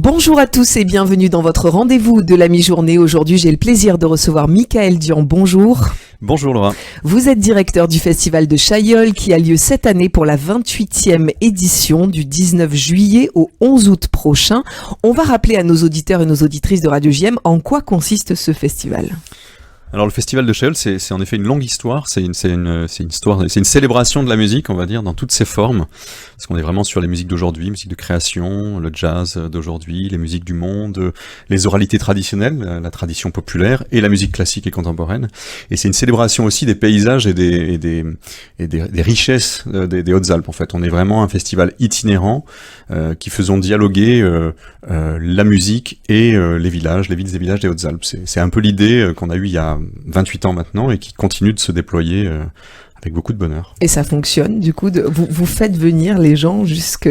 Bonjour à tous et bienvenue dans votre rendez-vous de la mi-journée. Aujourd'hui, j'ai le plaisir de recevoir Michael Dian. Bonjour. Bonjour Laura. Vous êtes directeur du festival de Chaillol qui a lieu cette année pour la 28e édition du 19 juillet au 11 août prochain. On va rappeler à nos auditeurs et nos auditrices de Radio JM en quoi consiste ce festival. Alors le festival de Chaillol, c'est en effet une longue histoire, c'est une célébration de la musique, on va dire, dans toutes ses formes, parce qu'on est vraiment sur les musiques d'aujourd'hui, musique de création, le jazz d'aujourd'hui, les musiques du monde, les oralités traditionnelles, la tradition populaire, et la musique classique et contemporaine. Et c'est une célébration aussi des paysages et des richesses des Hautes-Alpes, en fait. On est vraiment un festival itinérant qui faisons dialoguer la musique et les villes et villages des Hautes-Alpes. C'est un peu l'idée qu'on a eue il y a 28 ans maintenant et qui continue de se déployer avec beaucoup de bonheur. Et ça fonctionne, du coup, vous faites venir les gens jusque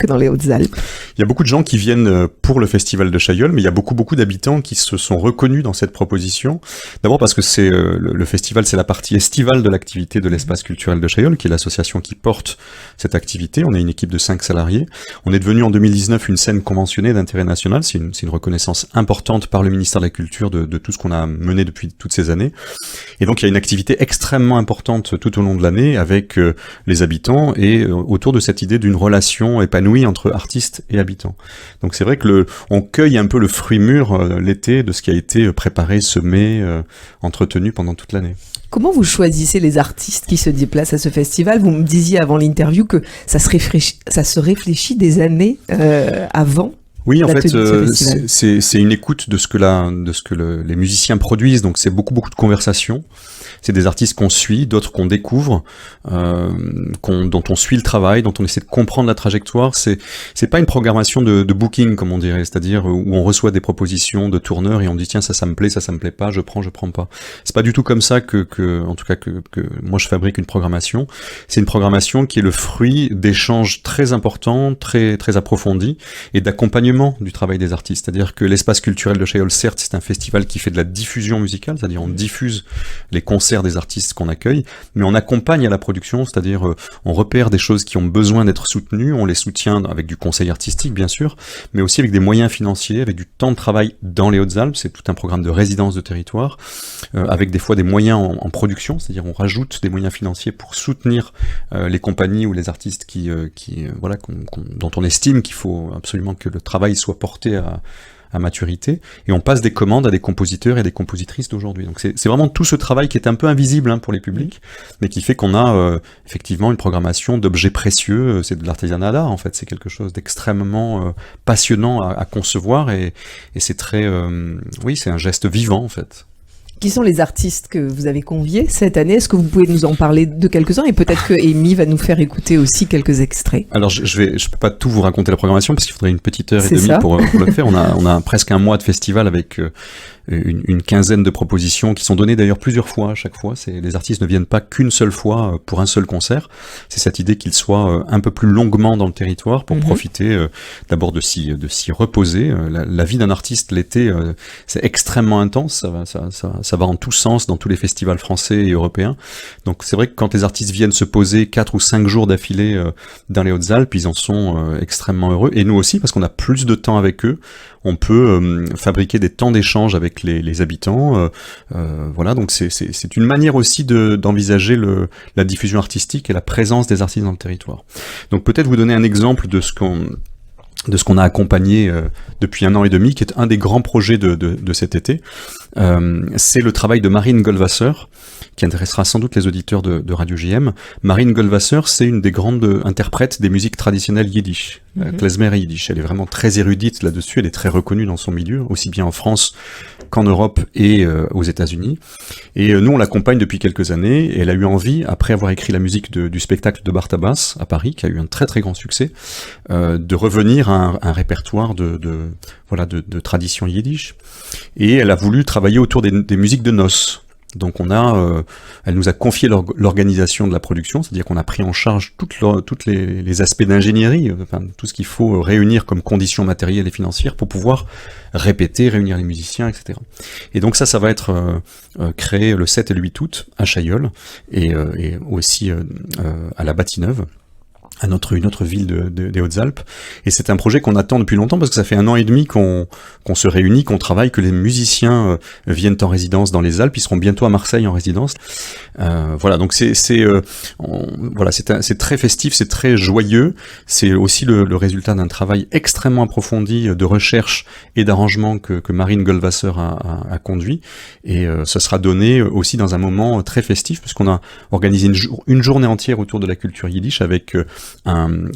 dans les Hautes-Alpes. Il y a beaucoup de gens qui viennent pour le festival de Chaillol, mais il y a beaucoup d'habitants qui se sont reconnus dans cette proposition. D'abord parce que c'est le festival, c'est la partie estivale de l'activité de l'espace culturel de Chaillol, qui est l'association qui porte cette activité. On est une équipe de 5 salariés. On est devenu en 2019 une scène conventionnée d'intérêt national. C'est une reconnaissance importante par le ministère de la Culture de tout ce qu'on a mené depuis toutes ces années. Et donc il y a une activité extrêmement importante tout au long de l'année avec les habitants et autour de cette idée d'une relation épanouie entre artistes et habitants. Donc c'est vrai que on cueille un peu le fruit mûr l'été de ce qui a été préparé, semé, entretenu pendant toute l'année. Comment vous choisissez les artistes qui se déplacent à ce festival ? Vous me disiez avant l'interview que ça se réfléchit des années avant. Oui, en fait, c'est une écoute de ce que les musiciens produisent, donc c'est beaucoup de conversations. C'est des artistes qu'on suit, d'autres qu'on découvre, dont on suit le travail, dont on essaie de comprendre la trajectoire. C'est pas une programmation de booking, comme on dirait, c'est-à-dire où on reçoit des propositions de tourneurs et on dit tiens ça me plaît pas, je prends pas. C'est pas du tout comme ça que moi je fabrique une programmation. C'est une programmation qui est le fruit d'échanges très importants, très approfondis et d'accompagnement du travail des artistes. C'est-à-dire que l'espace culturel de Chaillol, certes, c'est un festival qui fait de la diffusion musicale, c'est-à-dire on diffuse les concerts des artistes qu'on accueille, mais on accompagne à la production, c'est-à-dire on repère des choses qui ont besoin d'être soutenues, on les soutient avec du conseil artistique bien sûr, mais aussi avec des moyens financiers, avec du temps de travail dans les Hautes-Alpes, c'est tout un programme de résidence de territoire, avec des fois des moyens en production, c'est-à-dire on rajoute des moyens financiers pour soutenir les compagnies ou les artistes dont on estime qu'il faut absolument que le travail soit porté à maturité, et on passe des commandes à des compositeurs et des compositrices d'aujourd'hui. Donc c'est vraiment tout ce travail qui est un peu invisible pour les publics, mais qui fait qu'on a effectivement une programmation d'objets précieux, c'est de l'artisanat d'art en fait, c'est quelque chose d'extrêmement passionnant à concevoir, et c'est très... c'est un geste vivant en fait. Qui sont les artistes que vous avez conviés cette année ? Est-ce que vous pouvez nous en parler de quelques-uns ? Et peut-être que Amy va nous faire écouter aussi quelques extraits. Alors, je peux pas tout vous raconter la programmation parce qu'il faudrait une petite heure et demie pour le faire. On a presque un mois de festival avec une quinzaine de propositions qui sont données d'ailleurs plusieurs fois à chaque fois. Les artistes ne viennent pas qu'une seule fois pour un seul concert. C'est cette idée qu'ils soient un peu plus longuement dans le territoire pour profiter d'abord de s'y reposer. La vie d'un artiste l'été, c'est extrêmement intense. Ça va en tous sens dans tous les festivals français et européens. Donc c'est vrai que quand les artistes viennent se poser 4 ou 5 jours d'affilée dans les Hautes-Alpes, ils en sont extrêmement heureux. Et nous aussi, parce qu'on a plus de temps avec eux, on peut fabriquer des temps d'échange avec les habitants. Donc c'est une manière aussi d'envisager la diffusion artistique et la présence des artistes dans le territoire. Donc peut-être vous donner un exemple de ce qu'on a accompagné depuis 1 an et demi, qui est un des grands projets de cet été. C'est le travail de Marine Goldwasser, qui intéressera sans doute les auditeurs de Radio JM. Marine Goldwasser, c'est une des grandes interprètes des musiques traditionnelles yiddish, klezmer et yiddish. Elle est vraiment très érudite là-dessus, elle est très reconnue dans son milieu, aussi bien en France qu'en Europe et aux États-Unis. Et nous, on l'accompagne depuis quelques années, et elle a eu envie, après avoir écrit la musique du spectacle de Bartabas à Paris, qui a eu un très très grand succès, de revenir à un répertoire de tradition yiddish. Et elle a voulu travailler autour des musiques de noces. Donc elle nous a confié l'organisation de la production, c'est-à-dire qu'on a pris en charge toutes les aspects d'ingénierie, tout ce qu'il faut réunir comme conditions matérielles et financières pour pouvoir répéter, réunir les musiciens, etc. Et donc ça va être créé le 7 et le 8 août à Chaillol et aussi à la Bâtie-Neuve. une autre ville des Hautes-Alpes. Et c'est un projet qu'on attend depuis longtemps parce que ça fait 1 an et demi qu'on se réunit, qu'on travaille, que les musiciens viennent en résidence dans les Alpes. Ils seront bientôt à Marseille en résidence. Voilà, donc c'est très festif, c'est très joyeux. C'est aussi le résultat d'un travail extrêmement approfondi de recherche et d'arrangement que Marine Goldwasser a conduit. Et ça sera donné aussi dans un moment très festif puisqu'on a organisé une journée entière autour de la culture yiddish avec un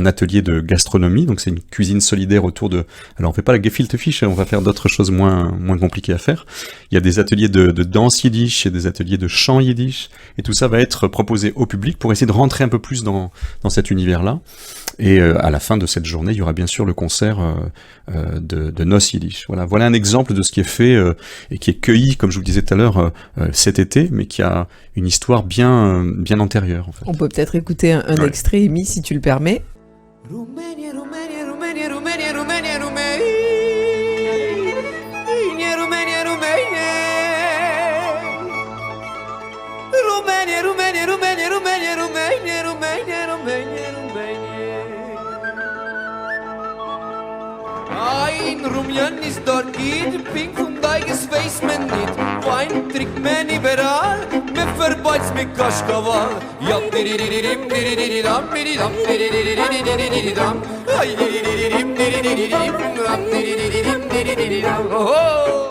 atelier de gastronomie, donc c'est une cuisine solidaire autour de... Alors on fait pas la gefilte fish, on va faire d'autres choses moins compliquées à faire. Il y a des ateliers de danse yiddish et des ateliers de chant yiddish, et tout ça va être proposé au public pour essayer de rentrer un peu plus dans cet univers-là. Et à la fin de cette journée, il y aura bien sûr le concert de Noces Yiddish. Voilà un exemple de ce qui est fait et qui est cueilli, comme je vous le disais tout à l'heure, cet été, mais qui a une histoire bien antérieure. En fait. On peut peut-être écouter un extrait, Amy, si tu le permets. Rumania, Rumania, Rumania, Rumania, Rumania, Rumania, Rumania, Rumania, Rumania, Rumania, Rumania, Rumania, Rumania, Rumania, Rumania. Ein Rumjan ist dort geht, pink und eiges weiß man nicht. Wein trinkt man überall, man verbeut's mit Kaschkawal. Ja, dirididim, diridididam, diridam, diridididididididam. Ay, dirididim, dirididididam, dirididim, diridididam. Oh!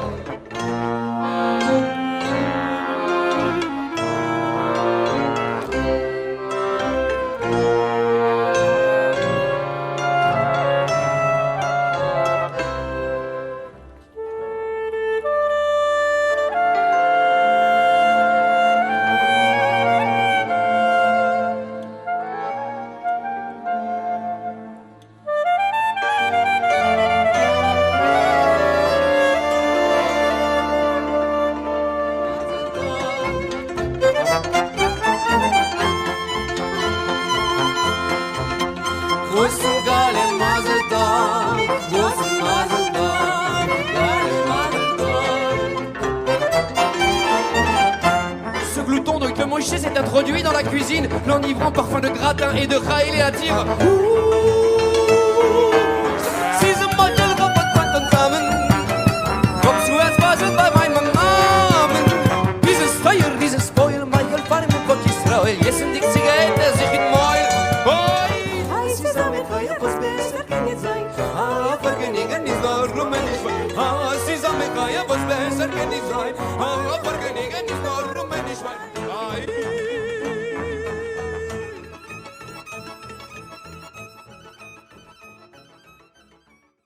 S'est introduit dans la cuisine, l'enivrant parfum de gratin et de rail et attire.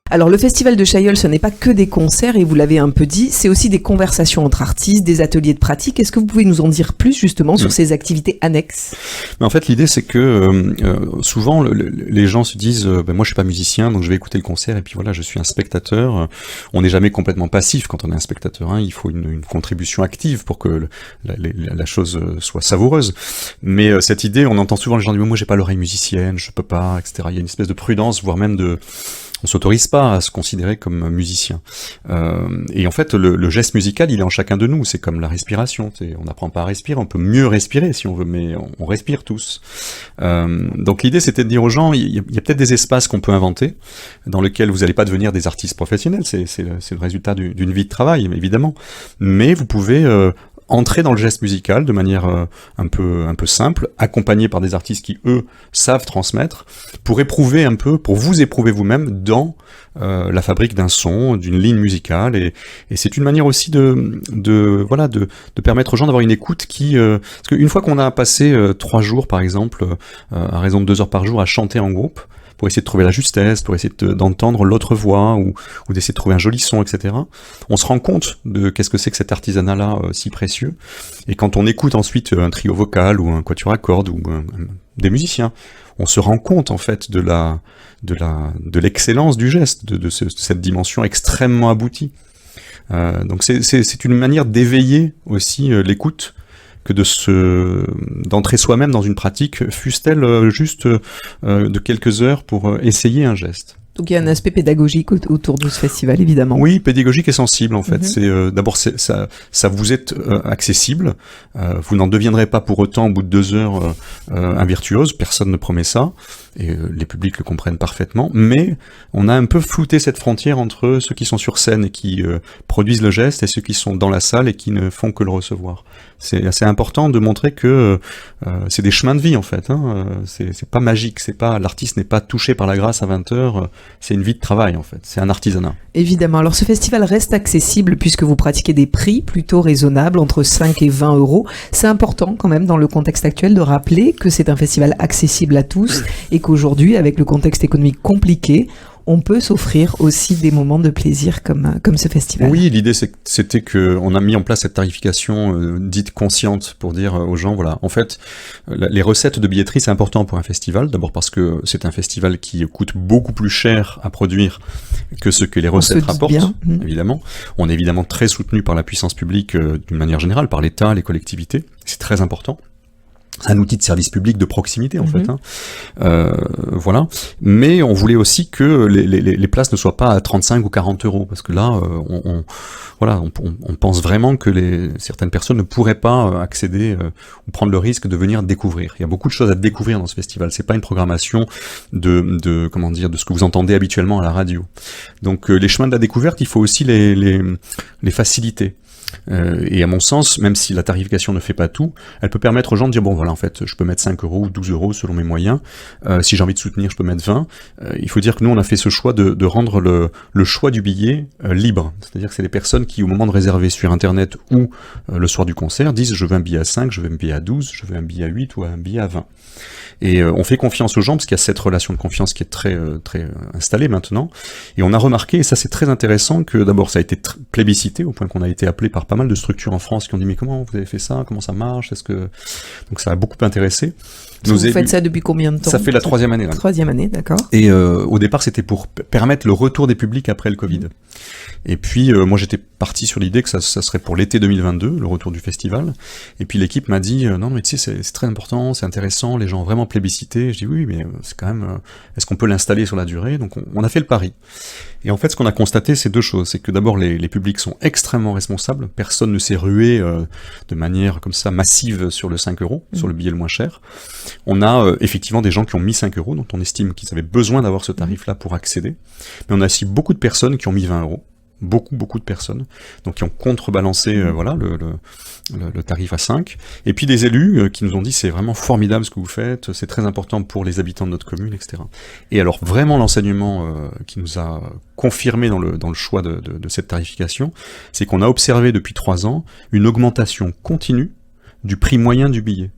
Alors le festival de Chailleul, ce n'est pas que des concerts, et vous l'avez un peu dit, c'est aussi des conversations entre artistes, des ateliers de pratique. Est-ce que vous pouvez nous en dire plus justement sur ces activités annexes ? Mais en fait, l'idée c'est que souvent les gens se disent moi je suis pas musicien, donc je vais écouter le concert et puis voilà, je suis un spectateur. On n'est jamais complètement passif quand on est un spectateur, hein. Il faut une contribution active pour que la chose soit savoureuse. Mais cette idée, on entend souvent les gens dire moi j'ai pas l'oreille musicienne, je peux pas, etc. Il y a une espèce de prudence, voire même on s'autorise pas à se considérer comme musicien. Et en fait, le geste musical, il est en chacun de nous. C'est comme la respiration. On n'apprend pas à respirer. On peut mieux respirer si on veut, mais on respire tous. Donc l'idée, c'était de dire aux gens, il y a peut-être des espaces qu'on peut inventer, dans lesquels vous n'allez pas devenir des artistes professionnels. C'est le résultat d'une vie de travail, évidemment. Mais vous pouvez entrer dans le geste musical de manière un peu simple, accompagné par des artistes qui, eux, savent transmettre, pour vous éprouver vous-même dans la fabrique d'un son, d'une ligne musicale, et c'est une manière aussi de permettre aux gens d'avoir une écoute parce qu'une fois qu'on a passé 3 jours, par exemple, à raison de 2 heures par jour, à chanter en groupe, pour essayer de trouver la justesse, pour essayer d'entendre l'autre voix, ou d'essayer de trouver un joli son, etc. On se rend compte de qu'est-ce que c'est que cet artisanat-là si précieux. Et quand on écoute ensuite un trio vocal, ou un quatuor à cordes, ou des musiciens, on se rend compte en fait de l'excellence du geste, de cette dimension extrêmement aboutie. Donc c'est une manière d'éveiller aussi l'écoute, que d'entrer soi-même dans une pratique, fût-elle juste de quelques heures pour essayer un geste. Donc il y a un aspect pédagogique autour de ce festival, évidemment. Oui, pédagogique et sensible en fait. C'est d'abord ça vous est accessible. Vous n'en deviendrez pas pour autant au bout de 2 heures un virtuose. Personne ne promet ça et les publics le comprennent parfaitement. Mais on a un peu flouté cette frontière entre ceux qui sont sur scène et qui produisent le geste et ceux qui sont dans la salle et qui ne font que le recevoir. C'est assez important de montrer que c'est des chemins de vie en fait. C'est pas magique. C'est pas l'artiste n'est pas touché par la grâce à 20 heures. C'est une vie de travail en fait, c'est un artisanat. Évidemment, alors ce festival reste accessible puisque vous pratiquez des prix plutôt raisonnables, entre 5 et 20 euros. C'est important quand même dans le contexte actuel de rappeler que c'est un festival accessible à tous et qu'aujourd'hui, avec le contexte économique compliqué, on peut s'offrir aussi des moments de plaisir comme ce festival. Oui, l'idée c'était qu'on a mis en place cette tarification dite consciente pour dire aux gens, voilà, en fait, les recettes de billetterie c'est important pour un festival, d'abord parce que c'est un festival qui coûte beaucoup plus cher à produire que ce que les recettes rapportent, évidemment. On est évidemment très soutenu par la puissance publique d'une manière générale, par l'État, les collectivités, c'est très important. C'est un outil de service public de proximité en fait. Voilà. Mais on voulait aussi que les places ne soient pas à 35 ou 40 euros parce que là, on pense vraiment que certaines personnes ne pourraient pas accéder ou prendre le risque de venir découvrir. Il y a beaucoup de choses à découvrir dans ce festival. C'est pas une programmation de ce que vous entendez habituellement à la radio. Donc les chemins de la découverte, il faut aussi les faciliter. Et à mon sens, même si la tarification ne fait pas tout, elle peut permettre aux gens de dire bon voilà, en fait je peux mettre 5 euros ou 12 euros selon mes moyens, si j'ai envie de soutenir je peux mettre 20. Il faut dire que nous on a fait ce choix de rendre le choix du billet libre, c'est-à-dire que c'est les personnes qui au moment de réserver sur internet ou le soir du concert disent je veux un billet à 5, je veux un billet à 12, je veux un billet à 8 ou un billet à 20. Et on fait confiance aux gens parce qu'il y a cette relation de confiance qui est très installée maintenant. Et on a remarqué, et ça c'est très intéressant, que d'abord ça a été plébiscité au point qu'on a été appelé par pas mal de structures en France qui ont dit mais comment vous avez fait ça, comment ça marche, donc ça a beaucoup intéressé. Vous faites ça depuis combien de temps? Ça fait la 3e année. Là. 3e année, d'accord. Et au départ, c'était pour permettre le retour des publics après le Covid. Et puis, moi, j'étais parti sur l'idée que ça serait pour l'été 2022, le retour du festival. Et puis, l'équipe m'a dit, non, mais tu sais, c'est très important, c'est intéressant, les gens ont vraiment plébiscité. Je dis, oui, mais c'est quand même, est-ce qu'on peut l'installer sur la durée? Donc, on a fait le pari. Et en fait, ce qu'on a constaté, c'est 2 choses. C'est que d'abord, les publics sont extrêmement responsables. Personne ne s'est rué de manière comme ça massive sur le 5 euros, sur le billet le moins cher. On a effectivement des gens qui ont mis 5 euros, dont on estime qu'ils avaient besoin d'avoir ce tarif-là pour accéder. Mais on a aussi beaucoup de personnes qui ont mis 20 euros. Beaucoup de personnes. Donc qui ont contrebalancé le tarif à 5. Et puis des élus qui nous ont dit c'est vraiment formidable ce que vous faites, c'est très important pour les habitants de notre commune, etc. Et alors vraiment l'enseignement qui nous a confirmé dans le choix de cette tarification, c'est qu'on a observé depuis 3 ans une augmentation continue du prix moyen du billet.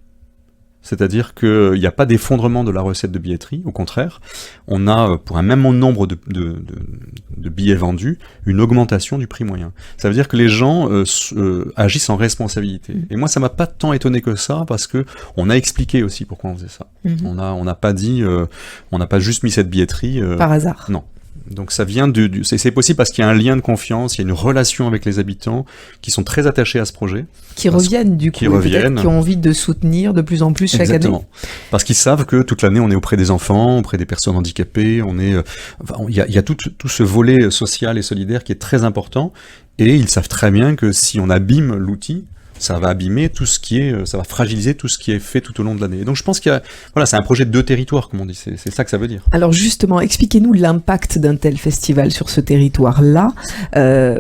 C'est-à-dire qu'il n'y a pas d'effondrement de la recette de billetterie, au contraire, on a, pour un même nombre de billets vendus, une augmentation du prix moyen. Ça veut dire que les gens agissent en responsabilité. Et moi, ça m'a pas tant étonné que ça, parce que on a expliqué aussi pourquoi on faisait ça. On n'a pas dit, on n'a pas juste mis cette billetterie... par hasard. Non. Donc ça vient c'est possible parce qu'il y a un lien de confiance, il y a une relation avec les habitants qui sont très attachés à ce projet. Qui reviennent du coup, peut-être qui ont envie de soutenir de plus en plus chaque Exactement. année. Parce qu'ils savent que toute l'année on est auprès des enfants, auprès des personnes handicapées, il y a tout ce volet social et solidaire qui est très important et ils savent très bien que si on abîme l'outil, ça va abîmer tout ce qui est, ça va fragiliser tout ce qui est fait tout au long de l'année. Et donc je pense c'est un projet de 2 territoires, comme on dit, c'est ça que ça veut dire. Alors justement, expliquez-nous l'impact d'un tel festival sur ce territoire-là.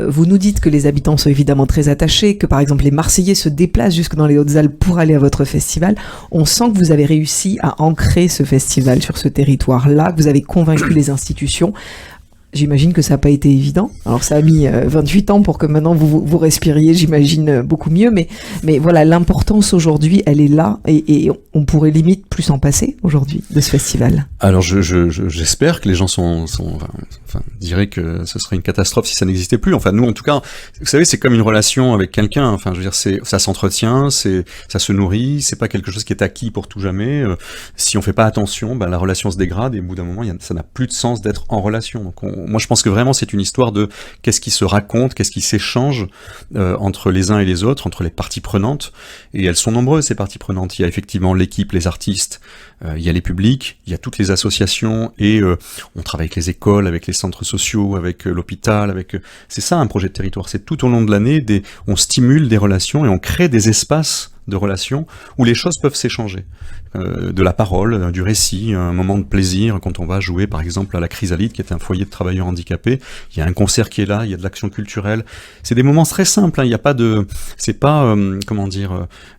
Vous nous dites que les habitants sont évidemment très attachés, que par exemple les Marseillais se déplacent jusque dans les Hautes-Alpes pour aller à votre festival. On sent que vous avez réussi à ancrer ce festival sur ce territoire-là, que vous avez convaincu les institutions. J'imagine que ça n'a pas été évident. Alors ça a mis 28 ans pour que maintenant vous respiriez, j'imagine, beaucoup mieux. Mais voilà, l'importance aujourd'hui, elle est là et on pourrait limite plus s'en passer aujourd'hui de ce festival. Alors j'espère que les gens diraient que ce serait une catastrophe si ça n'existait plus. Enfin nous, en tout cas, vous savez, c'est comme une relation avec quelqu'un. Enfin, je veux dire, ça s'entretient, ça se nourrit. C'est pas quelque chose qui est acquis pour tout jamais. Si on fait pas attention, la relation se dégrade et au bout d'un moment, ça n'a plus de sens d'être en relation. Donc moi je pense que vraiment c'est une histoire de qu'est-ce qui se raconte, qu'est-ce qui s'échange entre les uns et les autres, entre les parties prenantes, et elles sont nombreuses ces parties prenantes. Il y a effectivement l'équipe, les artistes, il y a les publics, il y a toutes les associations, et on travaille avec les écoles, avec les centres sociaux, avec l'hôpital, c'est ça un projet de territoire, c'est tout au long de l'année, on stimule des relations et on crée des espaces de relations où les choses peuvent s'échanger. De la parole, du récit, un moment de plaisir quand on va jouer par exemple à la Chrysalide qui est un foyer de travailleurs handicapés, il y a un concert qui est là, il y a de l'action culturelle. C'est des moments très simples, hein. Il y a pas de, c'est pas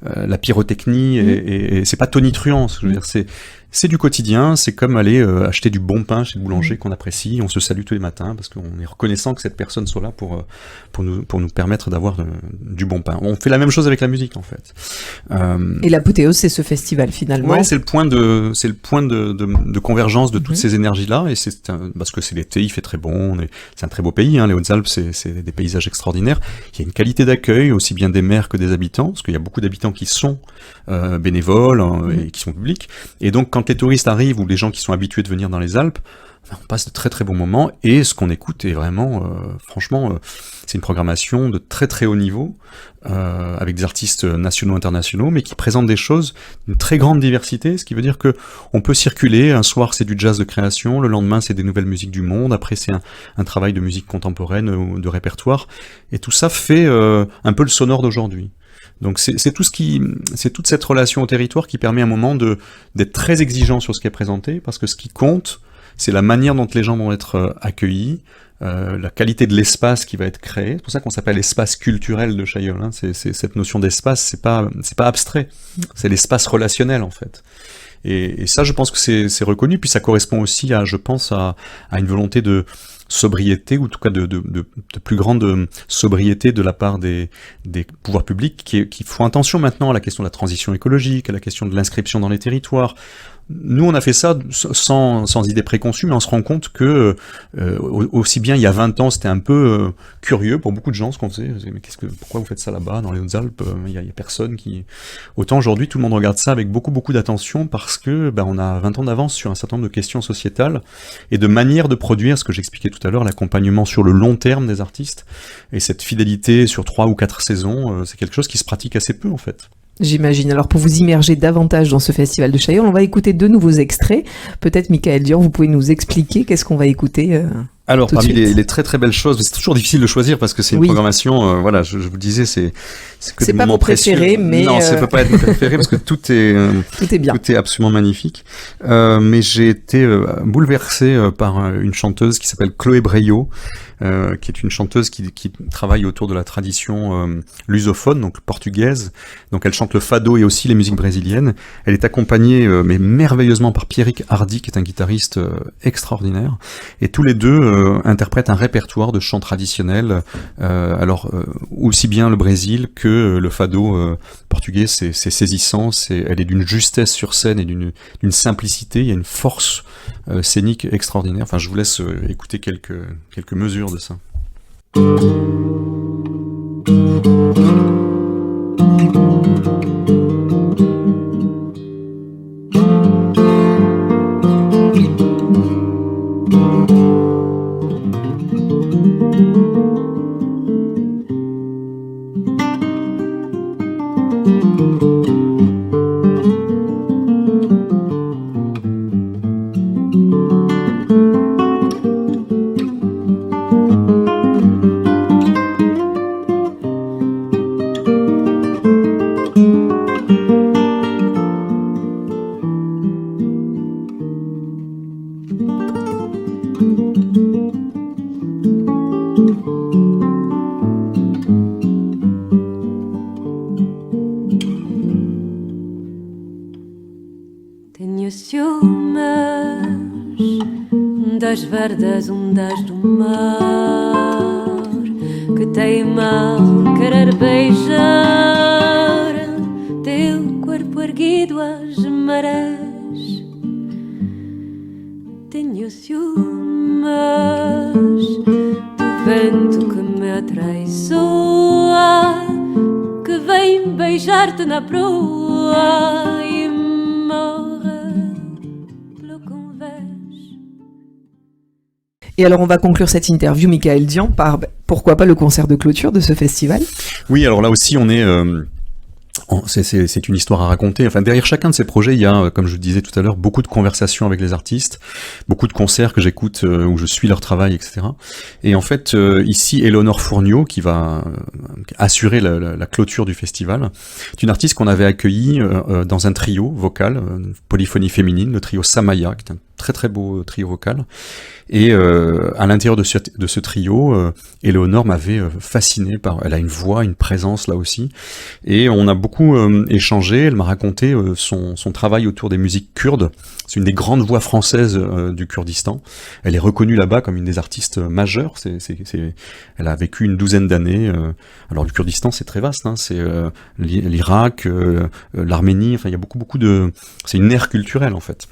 la pyrotechnie et c'est pas tonitruant. Je veux dire, c'est du quotidien, c'est comme aller acheter du bon pain chez le boulanger qu'on apprécie, on se salue tous les matins parce qu'on est reconnaissant que cette personne soit là pour nous permettre d'avoir du bon pain. On fait la même chose avec la musique en fait. Et l'apothéose, c'est ce festival finalement. Ouais, c'est le point de convergence de toutes ces énergies-là, et parce que c'est l'été, il fait très bon, c'est un très beau pays, hein, les Hautes-Alpes, c'est des paysages extraordinaires. Il y a une qualité d'accueil, aussi bien des maires que des habitants, parce qu'il y a beaucoup d'habitants qui sont bénévoles et qui sont publics, et donc quand les touristes arrivent ou les gens qui sont habitués de venir dans les Alpes, on passe de très très bons moments, et ce qu'on écoute est vraiment, franchement, c'est une programmation de très très haut niveau, avec des artistes nationaux, internationaux, mais qui présentent des choses d'une très grande diversité, ce qui veut dire que on peut circuler, un soir c'est du jazz de création, le lendemain c'est des nouvelles musiques du monde, après c'est un travail de musique contemporaine ou de répertoire, et tout ça fait un peu le sonore d'aujourd'hui. Donc c'est toute cette relation au territoire qui permet à un moment d'être très exigeant sur ce qui est présenté, parce que ce qui compte, c'est la manière dont les gens vont être accueillis, la qualité de l'espace qui va être créé. C'est pour ça qu'on s'appelle l'espace culturel de Chaillol, hein. C'est cette notion d'espace, c'est pas abstrait, c'est l'espace relationnel en fait. Et ça, je pense que c'est reconnu, puis ça correspond aussi à une volonté de sobriété, ou en tout cas de plus grande sobriété de la part des pouvoirs publics qui font attention maintenant à la question de la transition écologique, à la question de l'inscription dans les territoires. Nous, on a fait ça sans idée préconçue, mais on se rend compte que aussi bien il y a 20 ans, c'était un peu curieux pour beaucoup de gens ce qu'on faisait. Mais pourquoi vous faites ça là-bas, dans les Hautes-Alpes? Il y a personne qui... Autant aujourd'hui, tout le monde regarde ça avec beaucoup, beaucoup d'attention, parce que on a 20 ans d'avance sur un certain nombre de questions sociétales et de manières de produire, ce que j'expliquais tout à l'heure, l'accompagnement sur le long terme des artistes. Et cette fidélité sur 3 ou 4 saisons, c'est quelque chose qui se pratique assez peu en fait. J'imagine. Alors pour vous immerger davantage dans ce festival de Chaillol, on va écouter 2 nouveaux extraits. Peut-être Michael Dior, vous pouvez nous expliquer qu'est-ce qu'on va écouter Alors parmi les très très belles choses, c'est toujours difficile de choisir parce que c'est une programmation, voilà, je vous le disais, c'est que des moments précieux. C'est pas mon préféré, mais... Non, ça peut pas être mon préféré parce que tout est bien. Tout est absolument magnifique. Mais j'ai été bouleversé par une chanteuse qui s'appelle Chloé Breilhot, qui est une chanteuse qui travaille autour de la tradition lusophone, donc portugaise. Donc elle chante le fado et aussi les musiques brésiliennes. Elle est accompagnée mais merveilleusement par Pierrick Hardy, qui est un guitariste extraordinaire. Et tous les deux interprètent un répertoire de chants traditionnels. Alors aussi bien le Brésil que le fado portugais, c'est saisissant. Elle est d'une justesse sur scène et d'une simplicité. Il y a une force scénique extraordinaire. Enfin, je vous laisse écouter quelques mesures de ça. das verdes ondas do mar que teima a querer beijar teu corpo erguido às marés. Tenho ciúmes do vento que me atraiçoa, que vem beijar-te na proa e morre pelo convés. Et alors on va conclure cette interview, Michael Dian, par pourquoi pas le concert de clôture de ce festival? Oui, alors là aussi on est... c'est une histoire à raconter. Enfin, derrière chacun de ces projets, il y a, comme je le disais tout à l'heure, beaucoup de conversations avec les artistes, beaucoup de concerts que j'écoute où je suis leur travail, etc. Et en fait, ici, Éléonore Fourniot, qui va assurer la clôture du festival, est une artiste qu'on avait accueillie dans un trio vocal, polyphonie féminine, le trio Samaya, qui est un très très beau trio vocal. Et à l'intérieur de ce trio, Éléonore m'avait fasciné elle a une voix, une présence là aussi. Et on a beaucoup échangé. Elle m'a raconté son travail autour des musiques kurdes. C'est une des grandes voix françaises du Kurdistan. Elle est reconnue là-bas comme une des artistes majeures. Elle a vécu une 12aine d'années. Alors le Kurdistan, c'est très vaste. Hein. C'est l'Irak, l'Arménie. Enfin, il y a beaucoup de... C'est une ère culturelle en fait.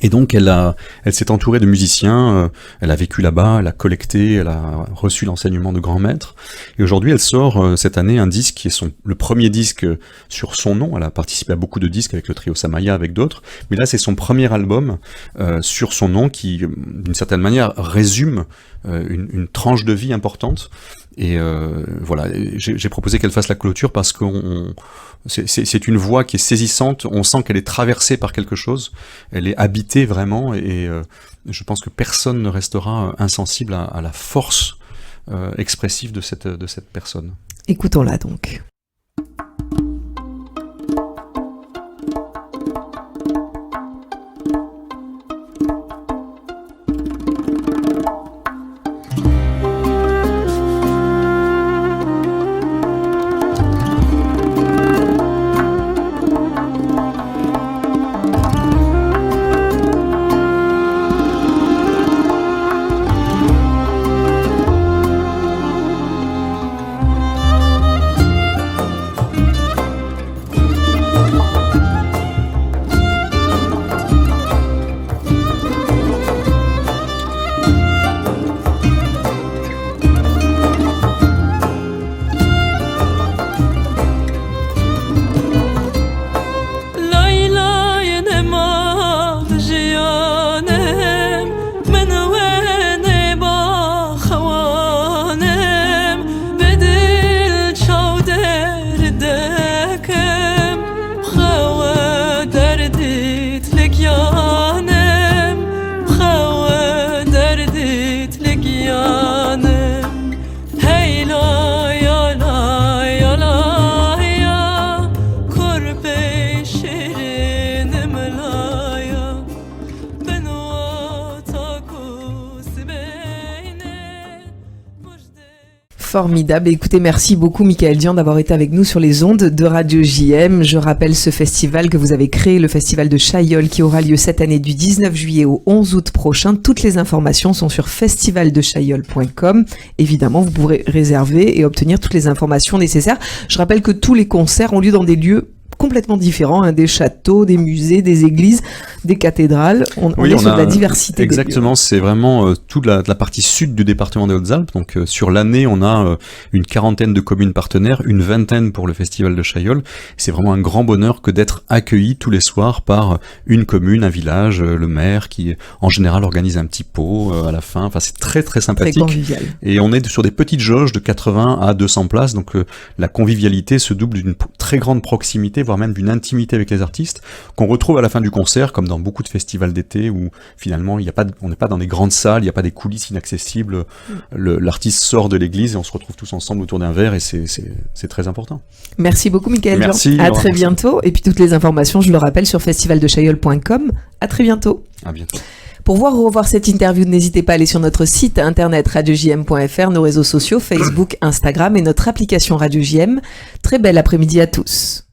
Et donc elle s'est entourée de musiciens, elle a vécu là-bas, elle a collecté, elle a reçu l'enseignement de grands maîtres. Et aujourd'hui elle sort cette année un disque qui est le premier disque sur son nom. Elle a participé à beaucoup de disques avec le trio Samaya, avec d'autres. Mais là c'est son premier album sur son nom qui, d'une certaine manière, résume une tranche de vie importante. Et voilà, j'ai proposé qu'elle fasse la clôture parce que c'est une voix qui est saisissante, on sent qu'elle est traversée par quelque chose, elle est habitée vraiment, et je pense que personne ne restera insensible à la force expressive de cette personne. Écoutons-la donc. Formidable. Écoutez, merci beaucoup Michael Dian d'avoir été avec nous sur les ondes de Radio JM. Je rappelle ce festival que vous avez créé, le festival de Chaillol, qui aura lieu cette année du 19 juillet au 11 août prochain. Toutes les informations sont sur festivaldechaillol.com. Évidemment, vous pourrez réserver et obtenir toutes les informations nécessaires. Je rappelle que tous les concerts ont lieu dans des lieux complètement différents, hein, des châteaux, des musées, des églises, des cathédrales. On est sur de la diversité. Exactement, c'est vraiment toute la partie sud du département des Hautes-Alpes. Donc sur l'année, on a une 40aine de communes partenaires, une 20aine pour le festival de Chaillol. C'est vraiment un grand bonheur que d'être accueilli tous les soirs par une commune, un village, le maire qui en général organise un petit pot à la fin. Enfin, c'est très très sympathique. Très convivial. Et on est sur des petites jauges de 80 à 200 places. Donc la convivialité se double d'une très grande proximité, voire même d'une intimité avec les artistes, qu'on retrouve à la fin du concert, comme dans beaucoup de festivals d'été, où finalement on n'est pas dans des grandes salles, il n'y a pas des coulisses inaccessibles, l'artiste sort de l'église et on se retrouve tous ensemble autour d'un verre, et c'est très important. Merci beaucoup Michael Dian. Merci. À très bientôt, et puis toutes les informations, je le rappelle, sur festivaldechaillol.com. À très bientôt. À bientôt. Pour voir ou revoir cette interview, n'hésitez pas à aller sur notre site internet radiojm.fr, nos réseaux sociaux, Facebook, Instagram et notre application Radio JM. Très bel après-midi à tous.